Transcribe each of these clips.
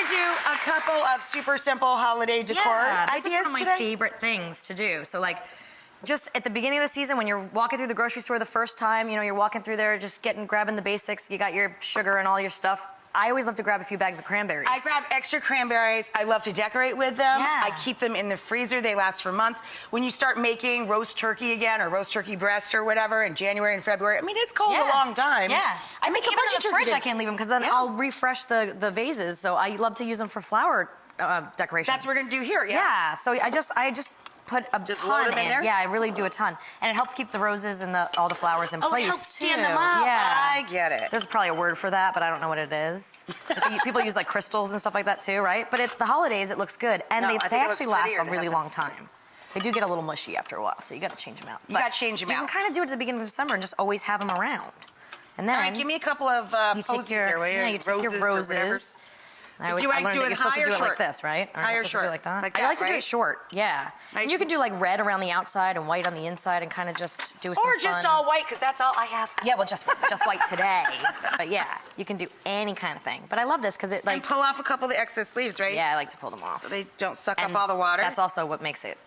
to do a couple of super simple holiday decor ideas this is one of my today. favorite things to do. So like, just at the beginning of the season when you're walking through the grocery store the first time, you know, you're walking through there just grabbing the basics, you got your sugar and all your stuff. I always love to grab a few bags of cranberries. I grab extra cranberries. I love to decorate with them. Yeah. I keep them in the freezer. They last for months. When you start making roast turkey again or roast turkey breast or whatever in January and February, I mean, it's cold a long time. Yeah. I make think a even bunch in of the fridge I turkey can't leave them because then I'll refresh the vases. So I love to use them for flower decoration. That's what we're gonna do here, Yeah, so I just put a ton load them in there? Yeah, I really do a ton. And it helps keep the roses and all the flowers in place, it helps too. stand them up. Yeah. I get it. There's probably a word for that, but I don't know what it is. People use like crystals and stuff like that too, right? But at the holidays, it looks good. And they actually last a really long time. They do get a little mushy after a while, so you gotta change them out. You gotta change them out. You can kind of do it at the beginning of December and just always have them around. And then all right, give me a couple of you posies take your, there, will you? you take your roses. I learned that you're supposed to do it like this, right? Aren't you supposed to do it like that? I like to do it short, yeah. And you can do like red around the outside and white on the inside and kind of just do some fun. Or just all white, because that's all I have. Yeah, well, just white today. But yeah, you can do any kind of thing. But I love this because it like... And pull off a couple of the excess leaves, right? Yeah, I like to pull them off. So they don't suck up all the water. That's also what makes it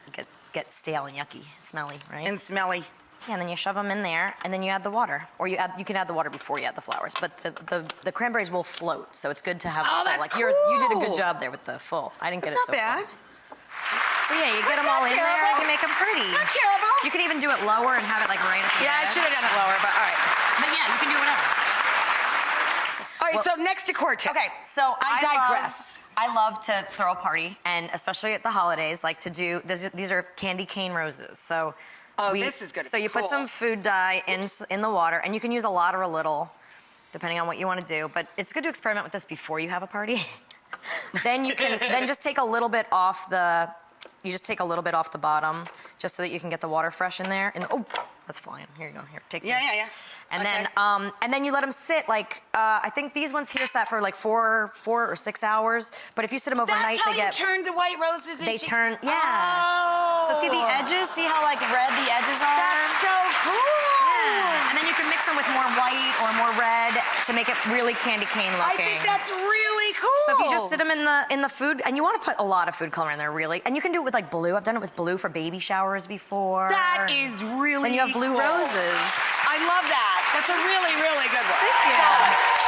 get stale and yucky and smelly, right? And smelly. Yeah, and then you shove them in there, and then you add the water. Or you can add the water before you add the flowers. But the cranberries will float, so it's good to have full. That's like cool. yours, you did a good job there with the full. I didn't get it so not bad. full. So yeah, you get them all in there, and you make them pretty. Not terrible. You can even do it lower and have it like right at the Yeah, I edge. should have done it lower, but all right. But yeah, you can do whatever. All right, so next decor tip. Okay, so I digress. I love to throw a party, and especially at the holidays, like to do, these are candy cane roses. So this is good. So you put some food dye in the water, and you can use a lot or a little, depending on what you want to do. But it's good to experiment with this before you have a party. Then you can just take a little bit off the. You just take a little bit off the bottom, just so that you can get the water fresh in there. And oh, that's flying. Here you go. Here, take two. Yeah. And then you let them sit like I think these ones here sat for like 4 or 6 hours. But if you sit them overnight, That's how they get. you turn the white roses into. They turn. Yeah. Oh. So see the edges? See how like red the edges are? That's so cool. Yeah. And then you can mix them with more white or more red to make it really candy cane looking. I think that's really cool. So if you just sit them in the food, and you want to put a lot of food color in there, really, and you can do it with like blue. I've done it with blue for baby showers before. That is really. Then you have blue cool. roses. I love that. That's a really, really good one. Thank you.